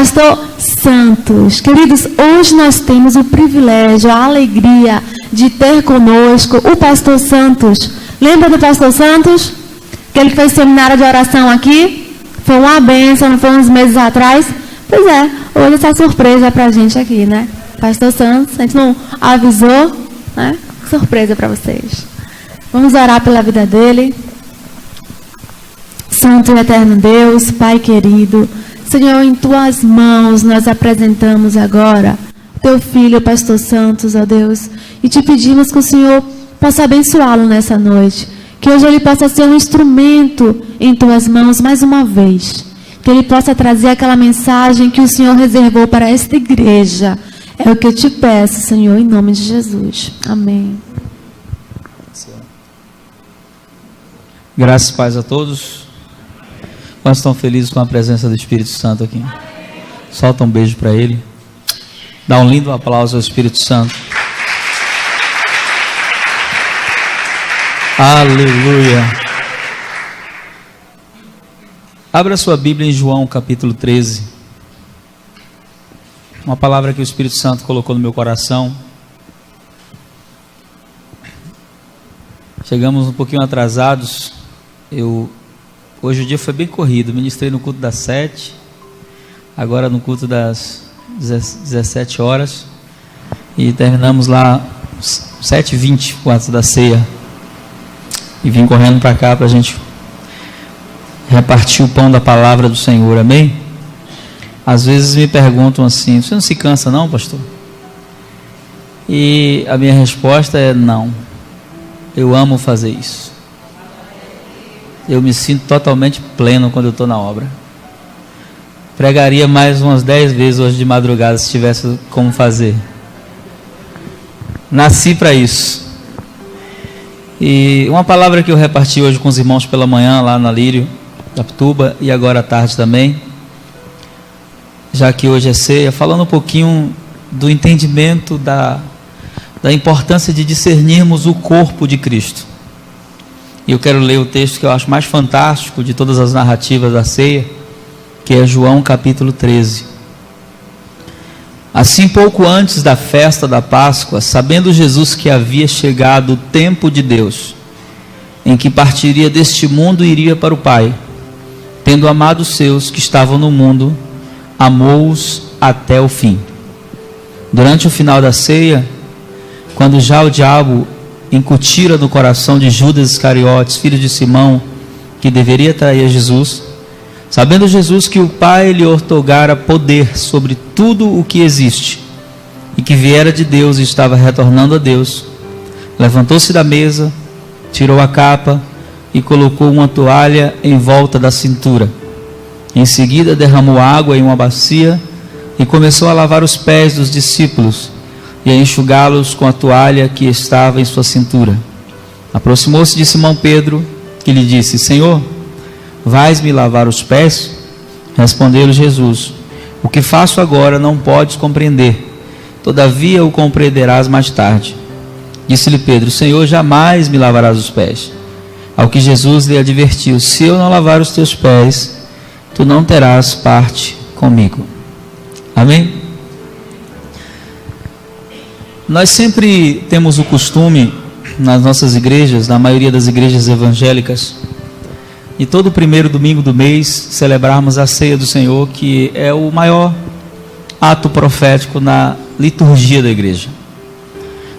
Pastor Santos. Queridos, hoje nós temos o privilégio, a alegria de ter conosco o Pastor Santos. Lembra do Pastor Santos? Que ele fez seminário de oração aqui? Foi uma bênção, não foi uns meses atrás? Pois é, hoje essa surpresa pra gente aqui, né? Pastor Santos, a gente não avisou, né? Surpresa para vocês. Vamos orar pela vida dele. Santo e eterno Deus, Pai querido, Senhor, em Tuas mãos nós apresentamos agora Teu Filho, Pastor Santos, ó Deus, e te pedimos que o Senhor possa abençoá-lo nessa noite, que hoje ele possa ser um instrumento em Tuas mãos mais uma vez, que ele possa trazer aquela mensagem que o Senhor reservou para esta igreja. É o que eu te peço, Senhor, em nome de Jesus. Amém. Graças e paz a todos. Nós estamos felizes com a presença do Espírito Santo aqui. Solta um beijo para ele. Dá um lindo aplauso ao Espírito Santo. Aleluia. Abra sua Bíblia em João capítulo 13. Uma palavra que o Espírito Santo colocou no meu coração. Chegamos um pouquinho atrasados. Hoje o dia foi bem corrido. Ministrei no culto das 7, agora no culto das 17 horas. E terminamos lá 7h20, o ato da ceia. E vim correndo para cá para a gente repartir o pão da palavra do Senhor. Amém? Às vezes me perguntam assim: você não se cansa não, pastor? E a minha resposta é não. Eu amo fazer isso. Eu me sinto totalmente pleno quando eu estou na obra. Pregaria mais umas 10 vezes hoje de madrugada se tivesse como fazer. Nasci para isso. E uma palavra que eu reparti hoje com os irmãos pela manhã lá na Lírio, da Pituba, e agora à tarde também, já que hoje é ceia, falando um pouquinho do entendimento da importância de discernirmos o corpo de Cristo. E eu quero ler o texto que eu acho mais fantástico de todas as narrativas da ceia, que é João capítulo 13. Assim, pouco antes da festa da Páscoa, sabendo Jesus que havia chegado o tempo de Deus, em que partiria deste mundo e iria para o Pai, tendo amado os seus que estavam no mundo, amou-os até o fim. Durante o final da ceia, quando já o diabo incutira no coração de Judas Iscariotes, filho de Simão, que deveria trair Jesus, sabendo Jesus que o Pai lhe outorgara poder sobre tudo o que existe, e que viera de Deus e estava retornando a Deus, levantou-se da mesa, tirou a capa e colocou uma toalha em volta da cintura. Em seguida derramou água em uma bacia e começou a lavar os pés dos discípulos e a enxugá-los com a toalha que estava em sua cintura. Aproximou-se de Simão Pedro, que lhe disse: Senhor, vais-me lavar os pés? Respondeu-lhe Jesus: o que faço agora não podes compreender, todavia o compreenderás mais tarde. Disse-lhe Pedro: Senhor, jamais me lavarás os pés. Ao que Jesus lhe advertiu: se eu não lavar os teus pés, tu não terás parte comigo. Amém? Nós sempre temos o costume, nas nossas igrejas, na maioria das igrejas evangélicas, e todo primeiro domingo do mês, celebrarmos a ceia do Senhor, que é o maior ato profético na liturgia da igreja.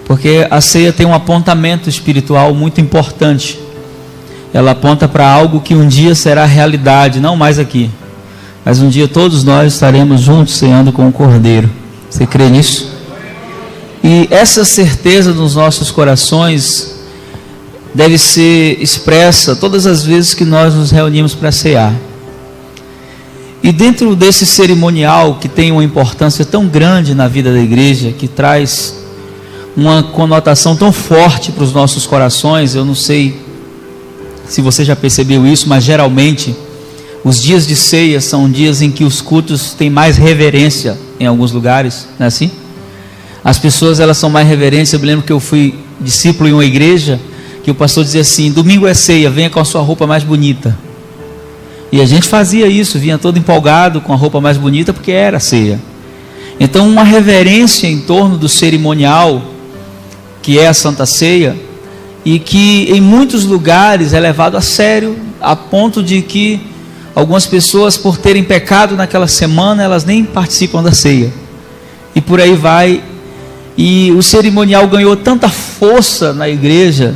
Porque a ceia tem um apontamento espiritual muito importante. Ela aponta para algo que um dia será realidade, não mais aqui, mas um dia todos nós estaremos juntos ceando com o Cordeiro. Você crê nisso? E essa certeza nos nossos corações deve ser expressa todas as vezes que nós nos reunimos para cear. E dentro desse cerimonial que tem uma importância tão grande na vida da igreja, que traz uma conotação tão forte para os nossos corações, eu não sei se você já percebeu isso, mas geralmente os dias de ceia são dias em que os cultos têm mais reverência em alguns lugares, não é assim? As pessoas, elas são mais reverentes. Eu me lembro que eu fui discípulo em uma igreja que o pastor dizia assim: domingo é ceia, venha com a sua roupa mais bonita. E a gente fazia isso, vinha todo empolgado, com a roupa mais bonita, porque era ceia. Então, uma reverência em torno do cerimonial, que é a Santa Ceia, e que em muitos lugares é levado a sério, a ponto de que algumas pessoas, por terem pecado naquela semana, elas nem participam da ceia. E por aí vai. E o cerimonial ganhou tanta força na igreja,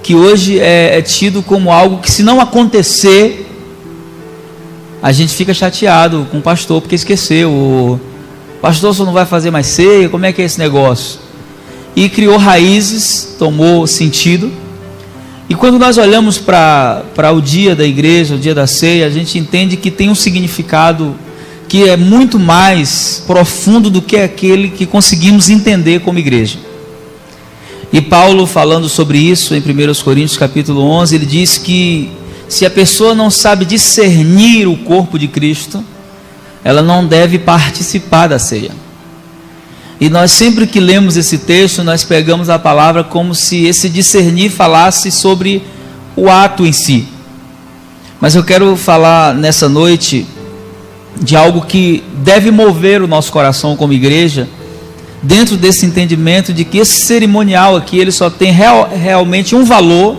que hoje é tido como algo que, se não acontecer, a gente fica chateado com o pastor, porque esqueceu. O pastor só não vai fazer mais ceia, como é que é esse negócio? E criou raízes, tomou sentido. E quando nós olhamos para o dia da igreja, o dia da ceia, a gente entende que tem um significado que é muito mais profundo do que aquele que conseguimos entender como igreja. E Paulo, falando sobre isso em 1 Coríntios capítulo 11, ele diz que se a pessoa não sabe discernir o corpo de Cristo, ela não deve participar da ceia. E nós, sempre que lemos esse texto, nós pegamos a palavra como se esse discernir falasse sobre o ato em si. Mas eu quero falar nessa noite de algo que deve mover o nosso coração como igreja, dentro desse entendimento de que esse cerimonial aqui, ele só tem realmente um valor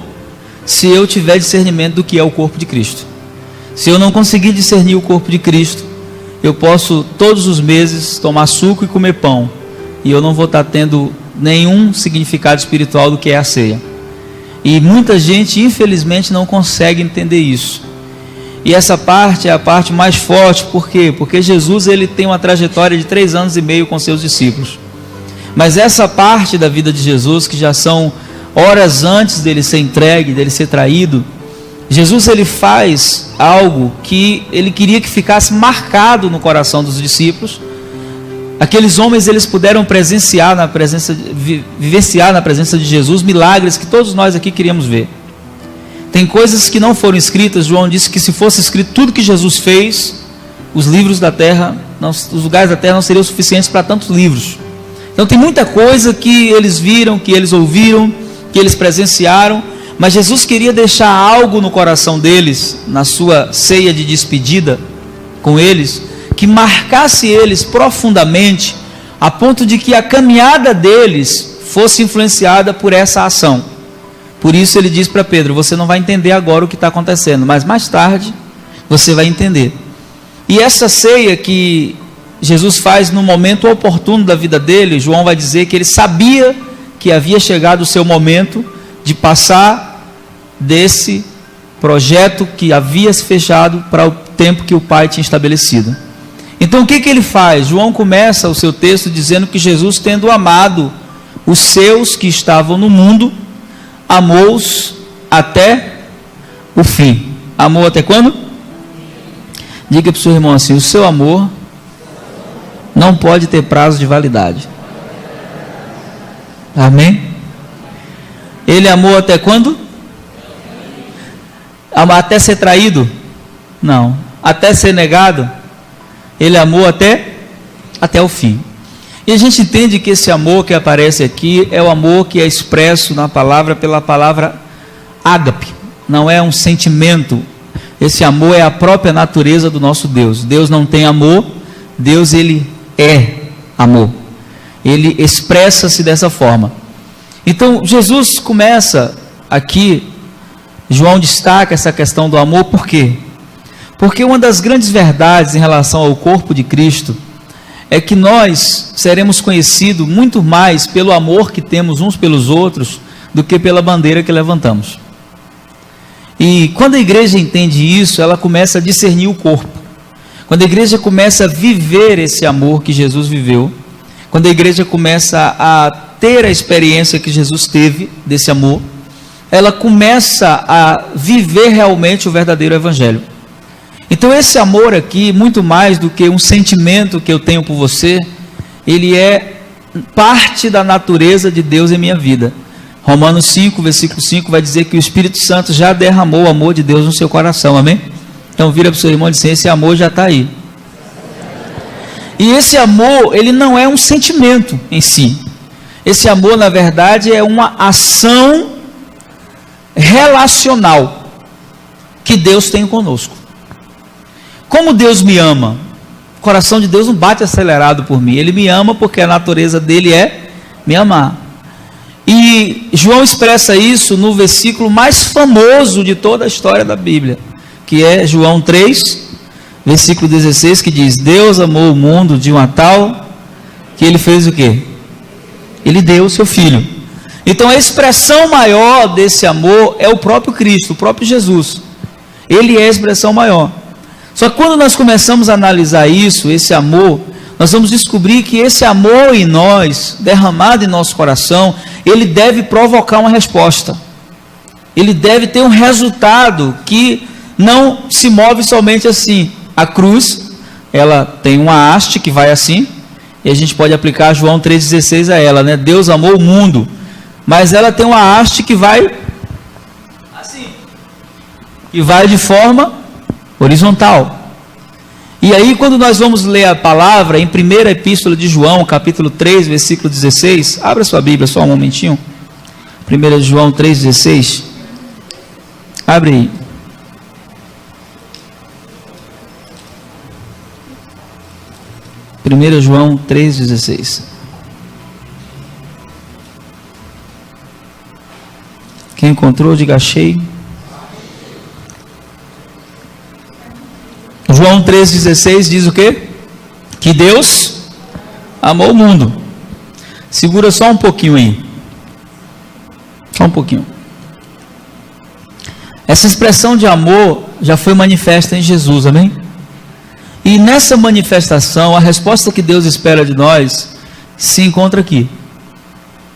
se eu tiver discernimento do que é o corpo de Cristo. Se eu não conseguir discernir o corpo de Cristo, eu posso todos os meses tomar suco e comer pão, e eu não vou estar tendo nenhum significado espiritual do que é a ceia. E muita gente, infelizmente, não consegue entender isso. E essa parte é a parte mais forte. Por quê? Porque Jesus, ele tem uma trajetória de 3 anos e meio com seus discípulos. Mas essa parte da vida de Jesus, que já são horas antes dele ser entregue, dele ser traído, Jesus, ele faz algo que ele queria que ficasse marcado no coração dos discípulos. Aqueles homens, eles puderam vivenciar na presença de Jesus milagres que todos nós aqui queríamos ver. Tem coisas que não foram escritas. João disse que se fosse escrito tudo que Jesus fez, os livros da terra, os lugares da terra não seriam suficientes para tantos livros. Então tem muita coisa que eles viram, que eles ouviram, que eles presenciaram, mas Jesus queria deixar algo no coração deles, na sua ceia de despedida com eles, que marcasse eles profundamente, a ponto de que a caminhada deles fosse influenciada por essa ação. Por isso ele diz para Pedro: você não vai entender agora o que está acontecendo, mas mais tarde você vai entender. E essa ceia que Jesus faz no momento oportuno da vida dele, João vai dizer que ele sabia que havia chegado o seu momento de passar desse projeto que havia se fechado para o tempo que o Pai tinha estabelecido. Então o que ele faz? João começa o seu texto dizendo que Jesus, tendo amado os seus que estavam no mundo, amou-os até o fim. Amou até quando? Diga para o seu irmão assim: o seu amor não pode ter prazo de validade. Amém? Ele amou até quando? Até ser traído? Não. Até ser negado? Ele amou até o fim. E a gente entende que esse amor que aparece aqui é o amor que é expresso na palavra pela palavra ágape. Não é um sentimento. Esse amor é a própria natureza do nosso Deus. Deus não tem amor. Deus, ele é amor. Ele expressa-se dessa forma. Então Jesus começa aqui, João destaca essa questão do amor. Por quê? Porque uma das grandes verdades em relação ao corpo de Cristo é que nós seremos conhecidos muito mais pelo amor que temos uns pelos outros do que pela bandeira que levantamos. E quando a igreja entende isso, ela começa a discernir o corpo. Quando a igreja começa a viver esse amor que Jesus viveu, quando a igreja começa a ter a experiência que Jesus teve desse amor, ela começa a viver realmente o verdadeiro evangelho. Então esse amor aqui, muito mais do que um sentimento que eu tenho por você, ele é parte da natureza de Deus em minha vida. Romanos 5, versículo 5 vai dizer que o Espírito Santo já derramou o amor de Deus no seu coração, amém? Então vira para o seu irmão e diz: esse amor já está aí. E esse amor, ele não é um sentimento em si. Esse amor, na verdade, é uma ação relacional que Deus tem conosco. como Deus me ama? O coração de Deus não bate acelerado por mim. Ele me ama porque a natureza dele é me amar. E João expressa isso no versículo mais famoso de toda a história da Bíblia, que é João 3, versículo 16, que diz: Deus amou o mundo de uma tal que ele fez o quê? Ele deu o seu Filho. Então a expressão maior desse amor é o próprio Cristo, o próprio Jesus. Ele é a expressão maior. Só que quando nós começamos a analisar isso, esse amor, nós vamos descobrir que esse amor em nós, derramado em nosso coração, ele deve provocar uma resposta. Ele deve ter um resultado que não se move somente assim. A cruz, ela tem uma haste que vai assim, e a gente pode aplicar João 3,16 a ela, né? Deus amou o mundo, mas ela tem uma haste que vai assim, e vai de forma horizontal. E aí, quando nós vamos ler a palavra em 1ª Epístola de João, capítulo 3, versículo 16, abra sua Bíblia só um momentinho. 1 João 3,16. Abre aí. João 3,16. Quem encontrou, diga achei. João 3,16 diz o quê? Que Deus amou o mundo. Segura só um pouquinho aí. Só um pouquinho. Essa expressão de amor já foi manifesta em Jesus, amém? E nessa manifestação, a resposta que Deus espera de nós se encontra aqui.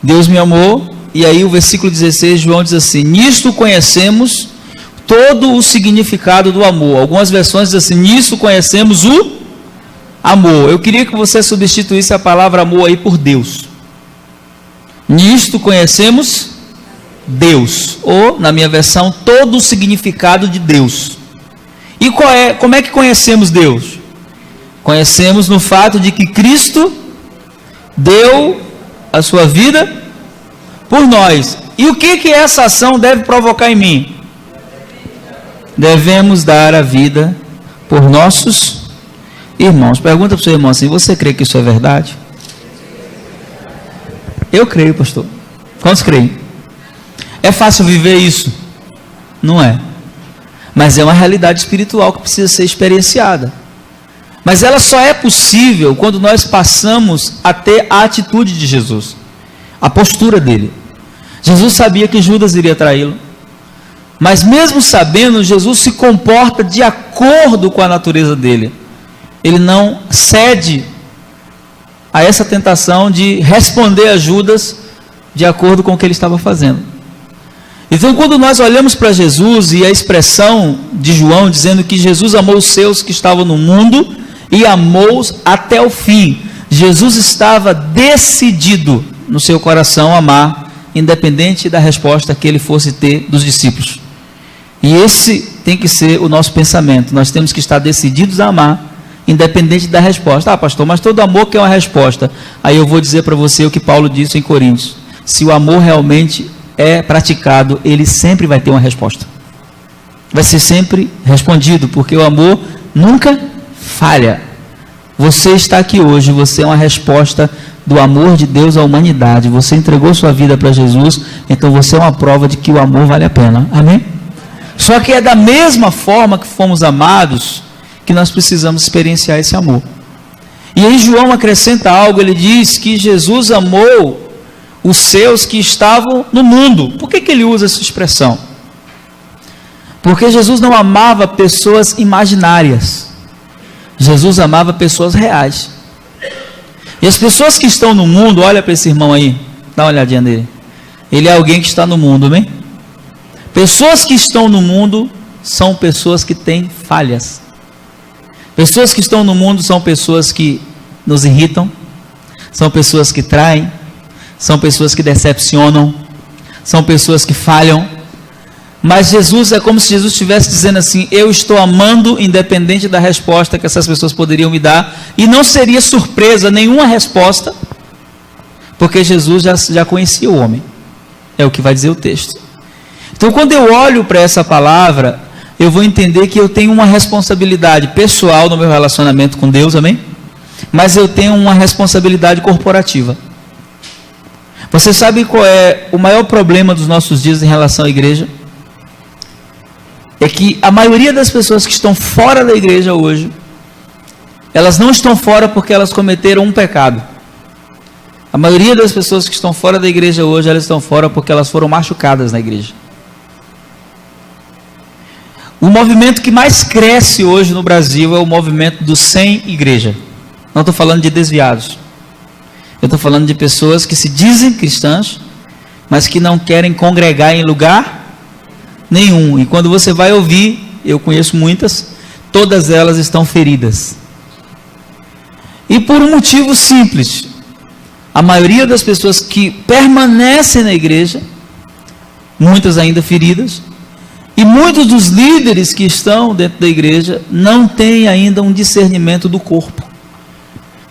Deus me amou, e aí o versículo 16, João diz assim: nisto conhecemos todo o significado do amor. Algumas versões dizem assim: nisso conhecemos o amor. Eu queria que você substituísse a palavra amor aí por Deus. Nisto conhecemos Deus, ou na minha versão, todo o significado de Deus. E como é que conhecemos Deus? Conhecemos no fato de que Cristo deu a sua vida por nós. E o que essa ação deve provocar em mim? Devemos dar a vida por nossos irmãos. Pergunta para o seu irmão assim: você crê que isso é verdade? Eu creio, pastor. Quantos creem? É fácil viver isso? Não é. Mas é uma realidade espiritual que precisa ser experienciada. Mas ela só é possível quando nós passamos a ter a atitude de Jesus, a postura dele. Jesus sabia que Judas iria traí-lo, mas mesmo sabendo, Jesus se comporta de acordo com a natureza dele. Ele não cede a essa tentação de responder a Judas de acordo com o que ele estava fazendo. Então, quando nós olhamos para Jesus e a expressão de João dizendo que Jesus amou os seus que estavam no mundo e amou-os até o fim, Jesus estava decidido no seu coração a amar, independente da resposta que ele fosse ter dos discípulos. E esse tem que ser o nosso pensamento. Nós temos que estar decididos a amar, independente da resposta. Ah, pastor, mas todo amor quer uma resposta. Aí eu vou dizer para você o que Paulo disse em Coríntios: se o amor realmente é praticado, ele sempre vai ter uma resposta. Vai ser sempre respondido, porque o amor nunca falha. Você está aqui hoje, você é uma resposta do amor de Deus à humanidade. Você entregou sua vida para Jesus, então você é uma prova de que o amor vale a pena. Amém? Só que é da mesma forma que fomos amados que nós precisamos experienciar esse amor. E aí João acrescenta algo, ele diz que Jesus amou os seus que estavam no mundo. Por que ele usa essa expressão? Porque Jesus não amava pessoas imaginárias. Jesus amava pessoas reais. E as pessoas que estão no mundo, olha para esse irmão aí, dá uma olhadinha nele. Ele é alguém que está no mundo, amém? Pessoas que estão no mundo são pessoas que têm falhas. Pessoas que estão no mundo são pessoas que nos irritam, são pessoas que traem, são pessoas que decepcionam, são pessoas que falham. Mas Jesus, é como se Jesus estivesse dizendo assim: eu estou amando independente da resposta que essas pessoas poderiam me dar, e não seria surpresa nenhuma resposta, porque Jesus já conhecia o homem, é o que vai dizer o texto. Então, quando eu olho para essa palavra, eu vou entender que eu tenho uma responsabilidade pessoal no meu relacionamento com Deus, amém? Mas eu tenho uma responsabilidade corporativa. Você sabe qual é o maior problema dos nossos dias em relação à igreja? É que a maioria das pessoas que estão fora da igreja hoje, elas não estão fora porque elas cometeram um pecado. A maioria das pessoas que estão fora da igreja hoje, elas estão fora porque elas foram machucadas na igreja. O movimento que mais cresce hoje no Brasil é o movimento do sem igreja. Não estou falando de desviados. Eu estou falando de pessoas que se dizem cristãs, mas que não querem congregar em lugar nenhum. E quando você vai ouvir, eu conheço muitas, todas elas estão feridas. E por um motivo simples. A maioria das pessoas que permanecem na igreja, muitas ainda feridas, e muitos dos líderes que estão dentro da igreja não têm ainda um discernimento do corpo.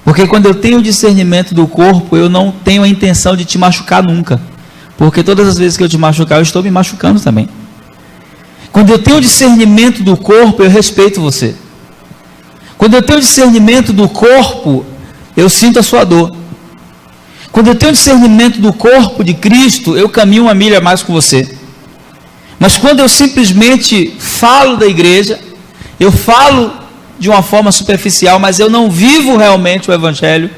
Porque quando eu tenho discernimento do corpo, eu não tenho a intenção de te machucar nunca. Porque todas as vezes que eu te machucar, eu estou me machucando também. Quando eu tenho discernimento do corpo, eu respeito você. Quando eu tenho discernimento do corpo, eu sinto a sua dor. Quando eu tenho discernimento do corpo de Cristo, eu caminho uma milha a mais com você. Mas quando eu simplesmente falo da igreja, eu falo de uma forma superficial, mas eu não vivo realmente o evangelho,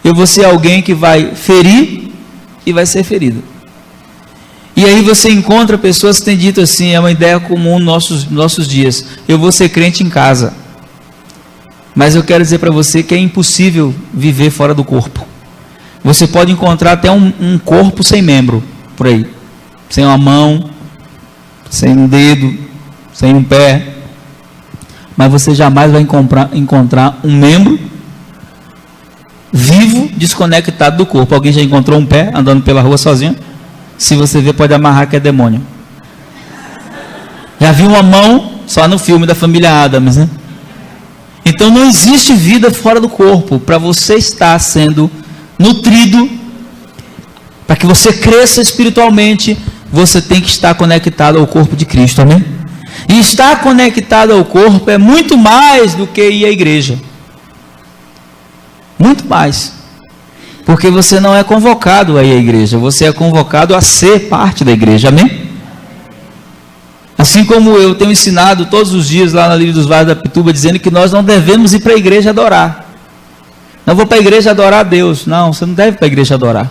eu vou ser alguém que vai ferir e vai ser ferido. E aí você encontra pessoas que têm dito assim, é uma ideia comum nos nossos dias, eu vou ser crente em casa. Mas eu quero dizer para você que é impossível viver fora do corpo. Você pode encontrar até um corpo sem membro, por aí. Sem uma mão, sem um dedo, sem um pé. Mas você jamais vai encontrar um membro vivo, desconectado do corpo. Alguém já encontrou um pé andando pela rua sozinho? Se você ver, pode amarrar que é demônio. Já viu uma mão? Só no filme da família Addams, né? Então não existe vida fora do corpo. Para você estar sendo nutrido, para que você cresça espiritualmente, você tem que estar conectado ao corpo de Cristo, amém? E estar conectado ao corpo é muito mais do que ir à igreja. Muito mais. Porque você não é convocado a ir à igreja, você é convocado a ser parte da igreja, amém? Assim como eu tenho ensinado todos os dias lá na Livre dos Vales da Pituba, dizendo que nós não devemos ir para a igreja adorar. Não vou para a igreja adorar a Deus. Não, você não deve ir para a igreja adorar.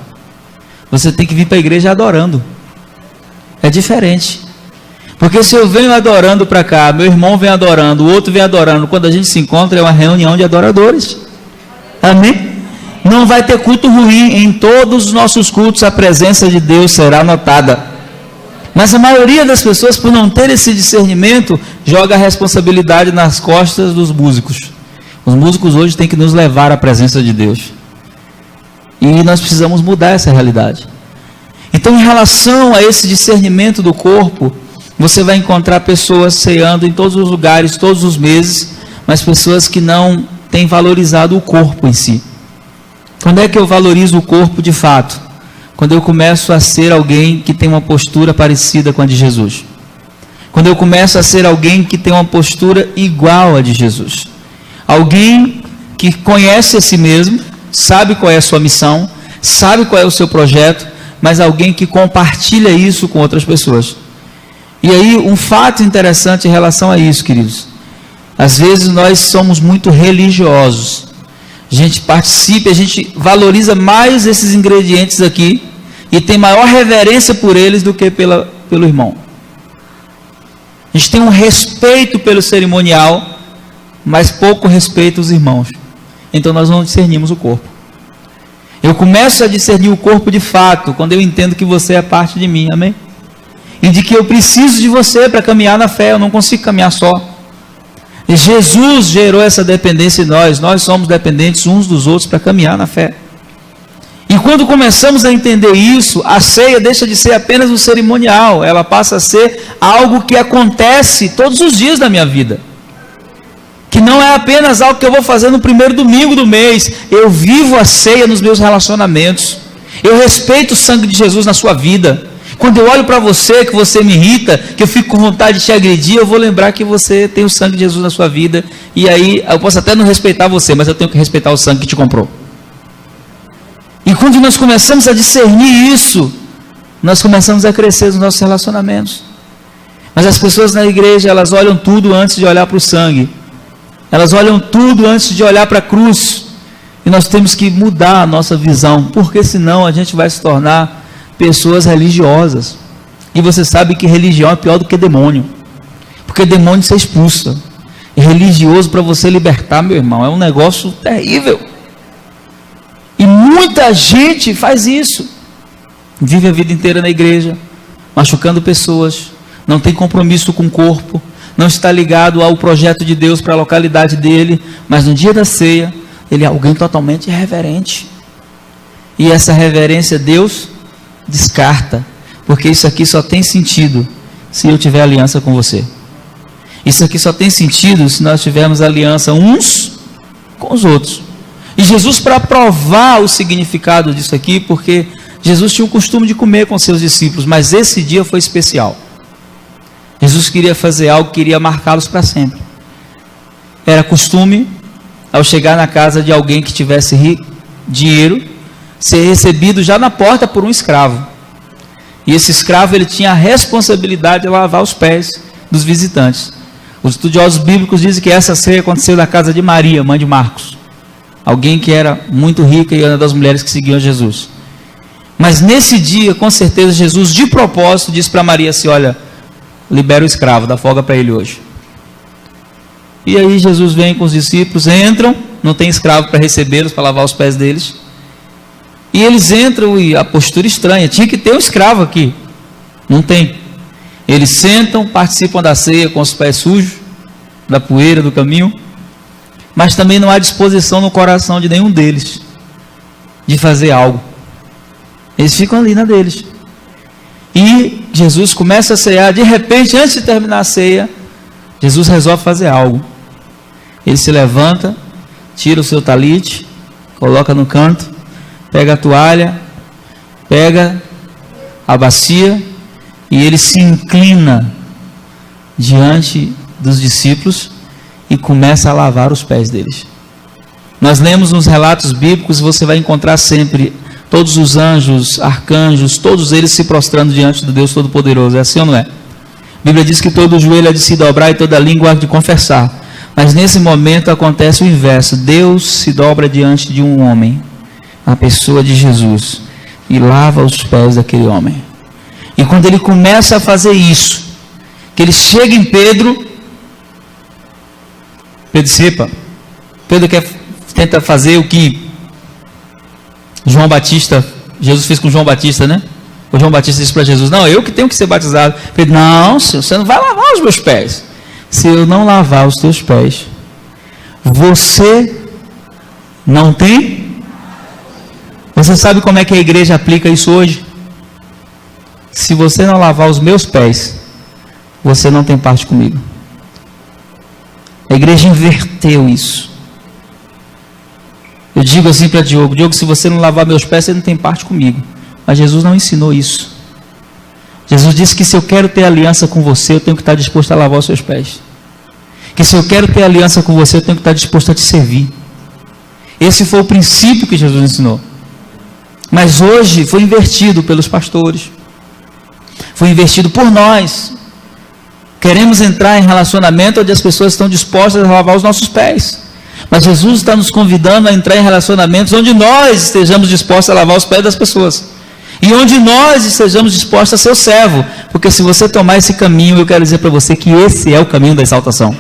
Você tem que vir para a igreja adorando. É diferente. Porque se eu venho adorando para cá, meu irmão vem adorando, o outro vem adorando, quando a gente se encontra é uma reunião de adoradores. Amém? Não vai ter culto ruim. Em todos os nossos cultos a presença de Deus será notada. Mas a maioria das pessoas, por não ter esse discernimento, joga a responsabilidade nas costas dos músicos. Os músicos hoje têm que nos levar à presença de Deus. E nós precisamos mudar essa realidade. Então, em relação a esse discernimento do corpo, você vai encontrar pessoas ceando em todos os lugares, todos os meses, mas pessoas que não têm valorizado o corpo em si. Quando é que eu valorizo o corpo de fato? Quando eu começo a ser alguém que tem uma postura parecida com a de Jesus. Quando eu começo a ser alguém que tem uma postura igual a de Jesus. Alguém que conhece a si mesmo, sabe qual é a sua missão, sabe qual é o seu projeto, mas alguém que compartilha isso com outras pessoas. E aí, um fato interessante em relação a isso, queridos. Às vezes nós somos muito religiosos. A gente participa, a gente valoriza mais esses ingredientes aqui e tem maior reverência por eles do que pelo irmão. A gente tem um respeito pelo cerimonial, mas pouco respeito aos irmãos. Então nós não discernimos o corpo. Eu começo a discernir o corpo de fato quando eu entendo que você é parte de mim, amém? E de que eu preciso de você para caminhar na fé, eu não consigo caminhar só. E Jesus gerou essa dependência em nós somos dependentes uns dos outros para caminhar na fé. E quando começamos a entender isso, a ceia deixa de ser apenas um cerimonial, ela passa a ser algo que acontece todos os dias da minha vida. Que não é apenas algo que eu vou fazer no primeiro domingo do mês, eu vivo a ceia nos meus relacionamentos, eu respeito o sangue de Jesus na sua vida. Quando eu olho para você, que você me irrita, que eu fico com vontade de te agredir, eu vou lembrar que você tem o sangue de Jesus na sua vida, e aí eu posso até não respeitar você, mas eu tenho que respeitar o sangue que te comprou. E quando nós começamos a discernir isso, nós começamos a crescer nos nossos relacionamentos. Mas as pessoas na igreja, elas olham tudo antes de olhar para o sangue. Elas olham tudo antes de olhar para a cruz. E nós temos que mudar a nossa visão, porque senão a gente vai se tornar pessoas religiosas. E você sabe que religião é pior do que demônio. Porque demônio você expulsa. E religioso, para você libertar, meu irmão, é um negócio terrível. E muita gente faz isso. Vive a vida inteira na igreja, machucando pessoas, não tem compromisso com o corpo, não está ligado ao projeto de Deus para a localidade dele, mas no dia da ceia, ele é alguém totalmente irreverente. E essa reverência Deus descarta, porque isso aqui só tem sentido se eu tiver aliança com você. Isso aqui só tem sentido se nós tivermos aliança uns com os outros. E Jesus, para provar o significado disso aqui, porque Jesus tinha o costume de comer com seus discípulos, mas esse dia foi especial. Jesus queria fazer algo, queria marcá-los para sempre. Era costume, ao chegar na casa de alguém que tivesse dinheiro, ser recebido já na porta por um escravo. E esse escravo, ele tinha a responsabilidade de lavar os pés dos visitantes. Os estudiosos bíblicos dizem que essa ceia aconteceu na casa de Maria, mãe de Marcos. Alguém que era muito rica e uma das mulheres que seguiam Jesus. Mas nesse dia, com certeza, Jesus de propósito disse para Maria assim: olha, libera o escravo, dá folga para ele hoje. E aí Jesus vem com os discípulos, entram, não tem escravo para recebê-los, para lavar os pés deles. E eles entram e a postura estranha, tinha que ter um escravo aqui, não tem. Eles sentam, participam da ceia com os pés sujos, da poeira do caminho, mas também não há disposição no coração de nenhum deles de fazer algo. Eles ficam ali na deles. E Jesus começa a cear. De repente, antes de terminar a ceia, Jesus resolve fazer algo. Ele se levanta, tira o seu talite, coloca no canto, pega a toalha, pega a bacia e ele se inclina diante dos discípulos e começa a lavar os pés deles. Nós lemos nos relatos bíblicos, você vai encontrar sempre todos os anjos, arcanjos, todos eles se prostrando diante do Deus Todo-Poderoso. É assim ou não é? A Bíblia diz que todo joelho há de se dobrar e toda língua há de confessar. Mas nesse momento acontece o inverso. Deus se dobra diante de um homem, a pessoa de Jesus, e lava os pés daquele homem. E quando ele começa a fazer isso, que ele chega em Pedro dissipa. Pedro tenta fazer o que Jesus fez com João Batista, né? O João Batista disse para Jesus: não, eu que tenho que ser batizado. Pedro: não, senhor, você não vai lavar os meus pés. Se eu não lavar os teus pés, você não tem? Você sabe como é que a igreja aplica isso hoje? Se você não lavar os meus pés, você não tem parte comigo. A igreja inverteu isso. Eu digo assim para Diogo: se você não lavar meus pés, você não tem parte comigo. Mas Jesus não ensinou isso. Jesus disse que se eu quero ter aliança com você, eu tenho que estar disposto a lavar os seus pés. Que se eu quero ter aliança com você, eu tenho que estar disposto a te servir. Esse foi o princípio que Jesus ensinou. Mas hoje foi invertido pelos pastores. Foi invertido por nós. Queremos entrar em relacionamento onde as pessoas estão dispostas a lavar os nossos pés. Mas Jesus está nos convidando a entrar em relacionamentos onde nós estejamos dispostos a lavar os pés das pessoas. E onde nós estejamos dispostos a ser o servo. Porque se você tomar esse caminho, eu quero dizer para você que esse é o caminho da exaltação.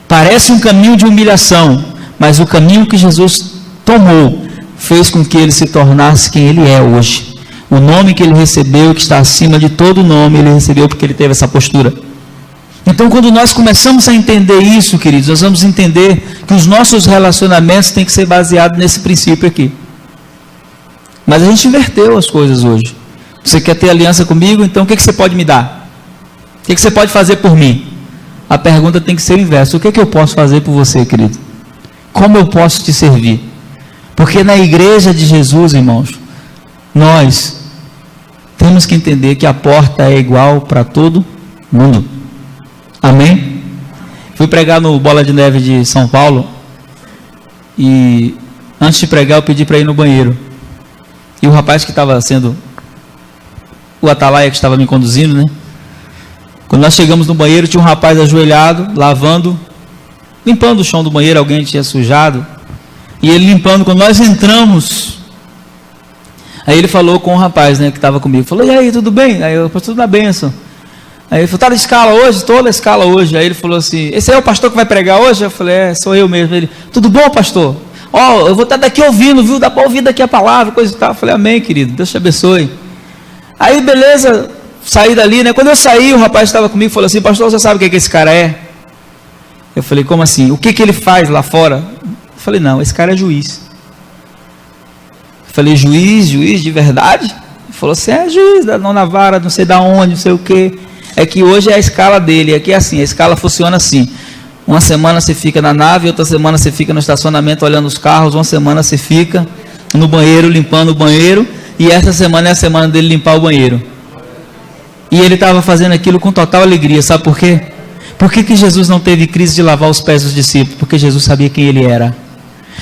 Parece um caminho de humilhação, mas o caminho que Jesus tomou fez com que ele se tornasse quem ele é hoje. O nome que ele recebeu, que está acima de todo nome, ele recebeu porque ele teve essa postura. Então, quando nós começamos a entender isso, queridos, nós vamos entender que os nossos relacionamentos têm que ser baseados nesse princípio aqui. Mas a gente inverteu as coisas hoje. Você quer ter aliança comigo? Então o que você pode me dar? O que você pode fazer por mim? A pergunta tem que ser o inverso. O que eu posso fazer por você, querido? Como eu posso te servir? Porque na igreja de Jesus, irmãos, nós temos que entender que a porta é igual para todo mundo. Amém? Fui pregar no Bola de Neve de São Paulo e antes de pregar eu pedi para ir no banheiro. E o rapaz que estava sendo o atalaia que estava me conduzindo, né? Quando nós chegamos no banheiro, tinha um rapaz ajoelhado, lavando, limpando o chão do banheiro, alguém tinha sujado. E ele limpando, quando nós entramos, aí ele falou com o rapaz, né, que estava comigo. Falou, e aí, tudo bem? Aí eu, tudo na bênção. Aí ele falou, tá na escala hoje? Estou na escala hoje. Aí ele falou assim, esse aí é o pastor que vai pregar hoje? Eu falei, sou eu mesmo. Ele, tudo bom, pastor? Ó, eu vou estar daqui ouvindo, viu? Dá para ouvir daqui a palavra, coisa e tal. Eu falei, amém, querido, Deus te abençoe. Aí, beleza, saí dali, né? Quando eu saí, o rapaz estava comigo e falou assim, pastor, você sabe o que esse cara é? Eu falei, como assim? O que ele faz lá fora? Eu falei, não, esse cara é juiz. Eu falei, juiz de verdade? Ele falou assim, é juiz, da nona vara, não sei da onde, não sei o quê. É que hoje é a escala dele, aqui é assim, a escala funciona assim. Uma semana você fica na nave, outra semana você fica no estacionamento olhando os carros, uma semana você fica no banheiro limpando o banheiro, e essa semana é a semana dele limpar o banheiro. E ele estava fazendo aquilo com total alegria, sabe por quê? Por que Jesus não teve crise de lavar os pés dos discípulos? Porque Jesus sabia quem ele era.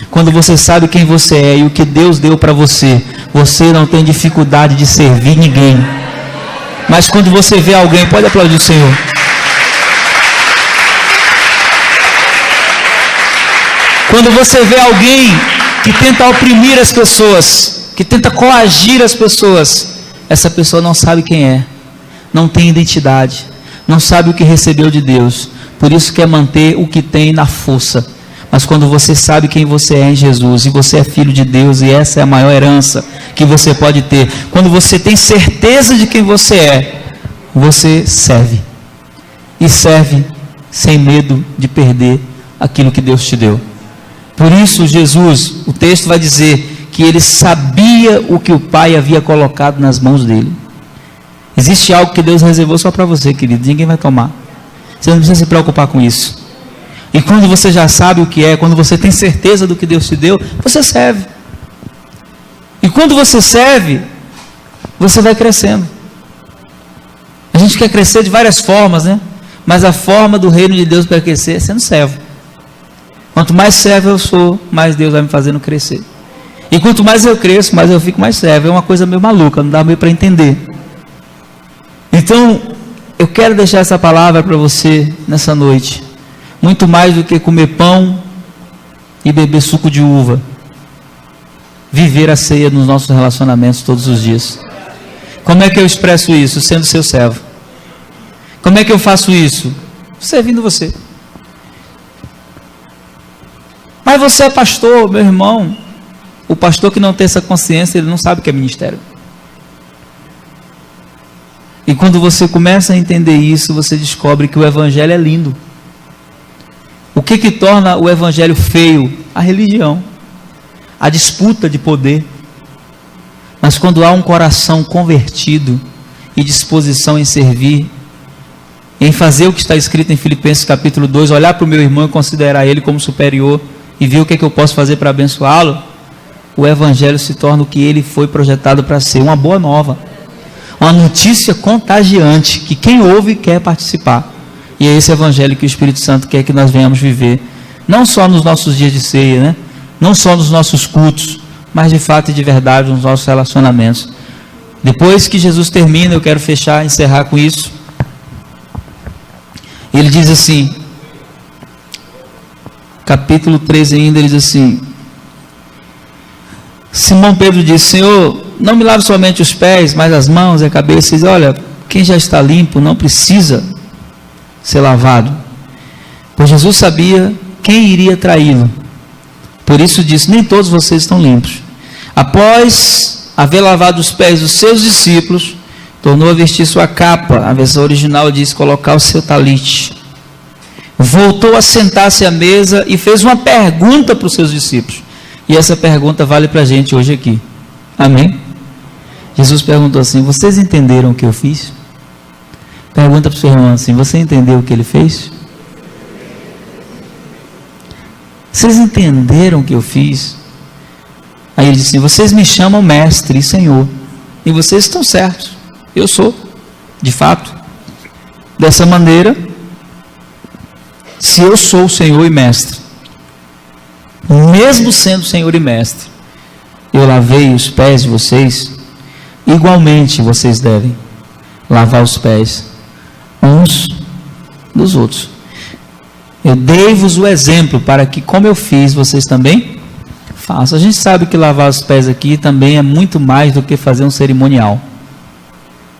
Quando você sabe quem você é e o que Deus deu para você, você não tem dificuldade de servir ninguém. Mas quando você vê alguém, pode aplaudir o Senhor. Quando você vê alguém que tenta oprimir as pessoas, que tenta coagir as pessoas, essa pessoa não sabe quem é, não tem identidade, não sabe o que recebeu de Deus, por isso quer manter o que tem na força. Mas quando você sabe quem você é em Jesus, e você é filho de Deus, e essa é a maior herança que você pode ter, quando você tem certeza de quem você é, você serve, e serve sem medo de perder aquilo que Deus te deu. Por isso Jesus, o texto vai dizer que ele sabia o que o Pai havia colocado nas mãos dele. Existe algo que Deus reservou só para você, querido, ninguém vai tomar. Você não precisa se preocupar com isso. E quando você já sabe o que é, quando você tem certeza do que Deus te deu, você serve. E quando você serve, você vai crescendo. A gente quer crescer de várias formas, né? Mas a forma do reino de Deus para crescer é sendo servo. Quanto mais servo eu sou, mais Deus vai me fazendo crescer. E quanto mais eu cresço, mais eu fico mais servo. É uma coisa meio maluca, não dá meio para entender. Então, eu quero deixar essa palavra para você nessa noite. Muito mais do que comer pão e beber suco de uva. Viver a ceia nos nossos relacionamentos todos os dias. Como é que eu expresso isso? Sendo seu servo. Como é que eu faço isso? Servindo você. Mas você é pastor, meu irmão. O pastor que não tem essa consciência, ele não sabe o que é ministério. E quando você começa a entender isso, você descobre que o evangelho é lindo. O que torna o evangelho feio? A religião, a disputa de poder. Mas quando há um coração convertido e disposição em servir, em fazer o que está escrito em Filipenses capítulo 2, olhar para o meu irmão e considerar ele como superior e ver o que eu posso fazer para abençoá-lo, o evangelho se torna o que ele foi projetado para ser, uma boa nova, uma notícia contagiante, que quem ouve quer participar. E é esse evangelho que o Espírito Santo quer que nós venhamos viver, não só nos nossos dias de ceia, né? Não só nos nossos cultos, mas de fato e de verdade nos nossos relacionamentos. Depois que Jesus termina, eu quero fechar, encerrar com isso. Ele diz assim, capítulo 13 ainda, ele diz assim, Simão Pedro disse, Senhor, não me lave somente os pés, mas as mãos e a cabeça. Ele diz, olha, quem já está limpo não precisa ser lavado. Pois Jesus sabia quem iria traí-lo. Por isso disse, nem todos vocês estão limpos. Após haver lavado os pés dos seus discípulos, tornou a vestir sua capa. A versão original diz colocar o seu talite. Voltou a sentar-se à mesa e fez uma pergunta para os seus discípulos. E essa pergunta vale para a gente hoje aqui. Amém? Jesus perguntou assim, vocês entenderam o que eu fiz? Pergunta para o seu irmão assim, você entendeu o que ele fez? Vocês entenderam o que eu fiz? Aí ele disse assim, vocês me chamam mestre e senhor, e vocês estão certos. Eu sou, de fato. Dessa maneira, se eu sou o Senhor e Mestre, mesmo sendo Senhor e Mestre, eu lavei os pés de vocês, igualmente vocês devem lavar os pés uns dos outros. Eu dei-vos o exemplo para que, como eu fiz, vocês também façam. A gente sabe que lavar os pés aqui também é muito mais do que fazer um cerimonial,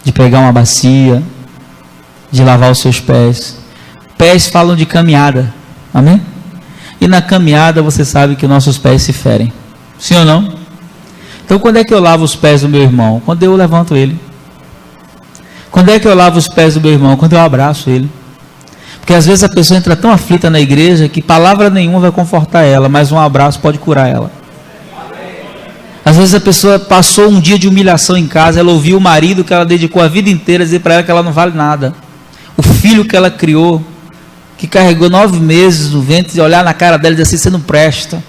de pegar uma bacia, de lavar os seus pés. Pés falam de caminhada, amém? E na caminhada você sabe que nossos pés se ferem, sim ou não? Então quando é que eu lavo os pés do meu irmão? Quando eu levanto ele. Quando é que eu lavo os pés do meu irmão? Quando eu abraço ele. Porque às vezes a pessoa entra tão aflita na igreja que palavra nenhuma vai confortar ela, mas um abraço pode curar ela. Às vezes a pessoa passou um dia de humilhação em casa, ela ouviu o marido que ela dedicou a vida inteira dizer para ela que ela não vale nada. O filho que ela criou, que carregou 9 meses no ventre, e olhar na cara dela e dizer assim, você não presta.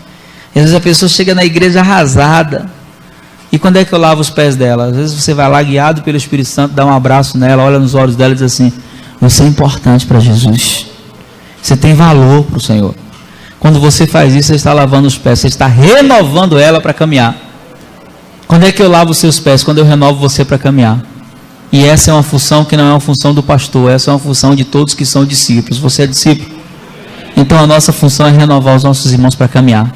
E às vezes a pessoa chega na igreja arrasada. E quando é que eu lavo os pés dela? Às vezes você vai lá guiado pelo Espírito Santo, dá um abraço nela, olha nos olhos dela e diz assim, você é importante para Jesus. Você tem valor para o Senhor. Quando você faz isso, você está lavando os pés, você está renovando ela para caminhar. Quando é que eu lavo os seus pés? Quando eu renovo você para caminhar. E essa é uma função que não é uma função do pastor, essa é uma função de todos que são discípulos. Você é discípulo? Então a nossa função é renovar os nossos irmãos para caminhar.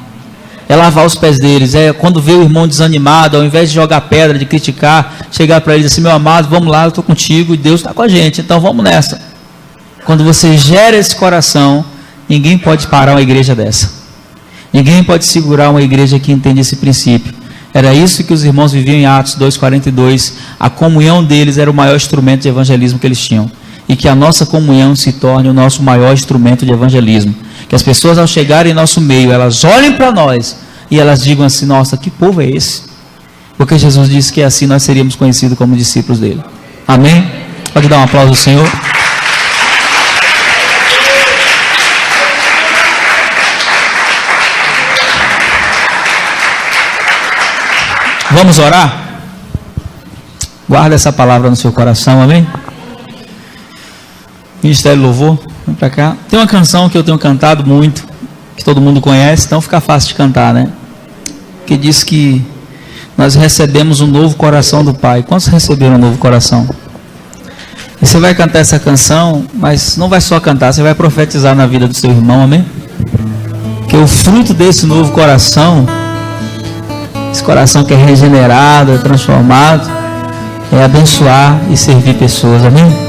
É lavar os pés deles, é quando vê o irmão desanimado, ao invés de jogar pedra, de criticar, chegar para ele e dizer assim, meu amado, vamos lá, eu estou contigo e Deus está com a gente, então vamos nessa. Quando você gera esse coração, ninguém pode parar uma igreja dessa. Ninguém pode segurar uma igreja que entende esse princípio. Era isso que os irmãos viviam em Atos 2,42, a comunhão deles era o maior instrumento de evangelismo que eles tinham. E que a nossa comunhão se torne o nosso maior instrumento de evangelismo. Que as pessoas ao chegarem em nosso meio, elas olhem para nós e elas digam assim, nossa, que povo é esse? Porque Jesus disse que assim nós seríamos conhecidos como discípulos dele. Amém? Pode dar um aplauso ao Senhor. Vamos orar? Guarda essa palavra no seu coração, amém? Ministério Louvor, vem pra cá. Tem uma canção que eu tenho cantado muito, que todo mundo conhece, então fica fácil de cantar, né? Que diz que nós recebemos um novo coração do Pai. Quantos receberam um novo coração? E você vai cantar essa canção, mas não vai só cantar, você vai profetizar na vida do seu irmão, amém? Que o fruto desse novo coração, esse coração que é regenerado, é transformado, é abençoar e servir pessoas, amém?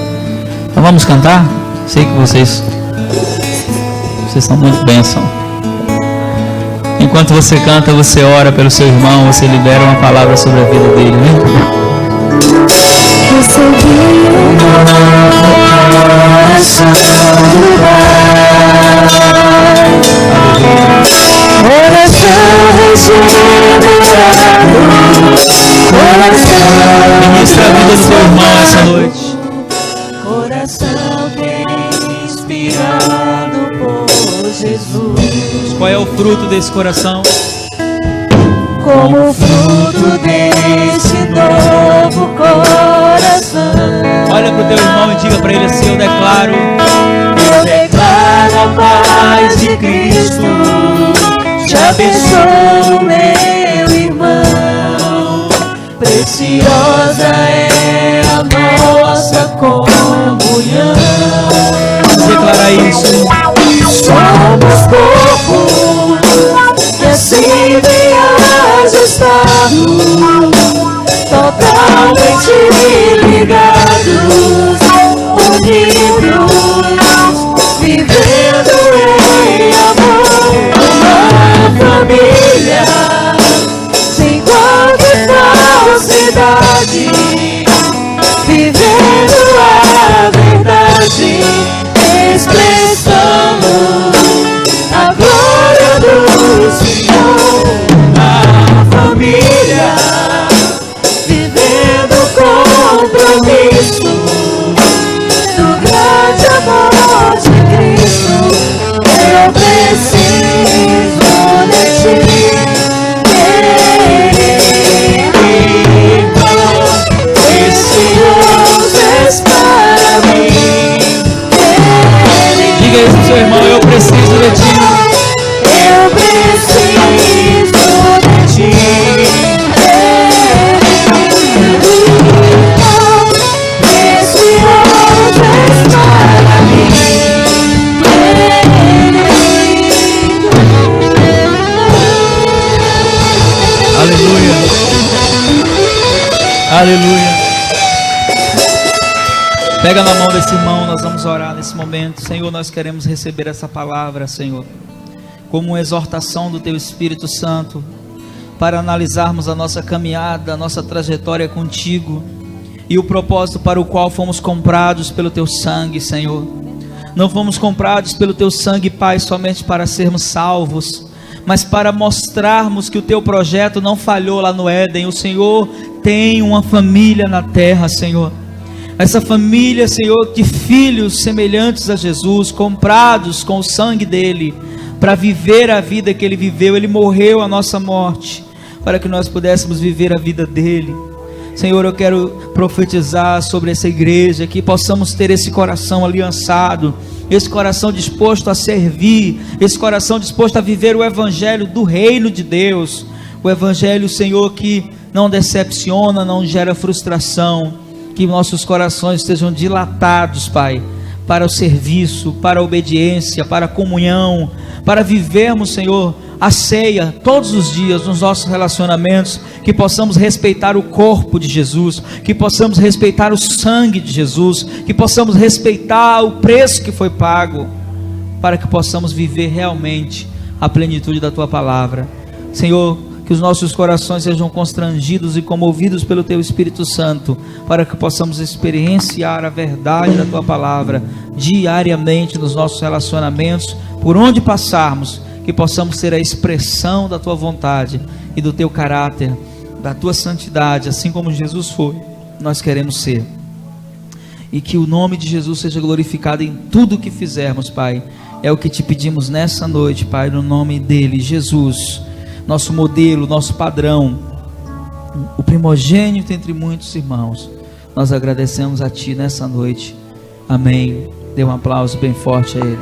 Então vamos cantar? Sei que vocês são muito bênção. Enquanto você canta, você ora pelo seu irmão, você libera uma palavra sobre a vida dele, né? Ministra a vida do seu irmão essa noite. Coração que inspirado por Jesus. Qual é o fruto desse coração? Como fruto desse novo coração. Olha para o teu irmão e diga para ele assim, eu declaro a paz de Cristo. Te abençoo, meu irmão. Preciosa é a nossa comunhão. Vamos declarar isso. Somos corpo e assim bem ajustados, totalmente ligados, unidos, vivendo em amor. Uma família sem qualquer falsidade. Aleluia. Aleluia. Pega na mão desse irmão, nós vamos orar nesse momento. Senhor, nós queremos receber essa palavra, Senhor, como uma exortação do Teu Espírito Santo, para analisarmos a nossa caminhada, a nossa trajetória contigo, e o propósito para o qual fomos comprados pelo Teu sangue, Senhor. Não fomos comprados pelo Teu sangue, Pai, somente para sermos salvos, mas para mostrarmos que o Teu projeto não falhou lá no Éden. O Senhor tem uma família na terra, Senhor. Essa família, Senhor, de filhos semelhantes a Jesus, comprados com o sangue dele, para viver a vida que ele viveu. Ele morreu a nossa morte, para que nós pudéssemos viver a vida dele. Senhor, eu quero profetizar sobre essa igreja, que possamos ter esse coração aliançado, esse coração disposto a servir, esse coração disposto a viver o evangelho do reino de Deus, o evangelho, Senhor, que não decepciona, não gera frustração. Que nossos corações estejam dilatados, Pai, para o serviço, para a obediência, para a comunhão, para vivermos, Senhor, a ceia todos os dias nos nossos relacionamentos, que possamos respeitar o corpo de Jesus, que possamos respeitar o sangue de Jesus, que possamos respeitar o preço que foi pago, para que possamos viver realmente a plenitude da Tua palavra. Senhor, que os nossos corações sejam constrangidos e comovidos pelo Teu Espírito Santo, para que possamos experienciar a verdade da Tua palavra diariamente nos nossos relacionamentos, por onde passarmos, que possamos ser a expressão da Tua vontade e do Teu caráter, da Tua santidade, assim como Jesus foi, nós queremos ser. E que o nome de Jesus seja glorificado em tudo o que fizermos, Pai. É o que Te pedimos nessa noite, Pai, no nome dEle, Jesus, nosso modelo, nosso padrão, o primogênito entre muitos irmãos. Nós agradecemos a Ti nessa noite. Amém. Dê um aplauso bem forte a Ele.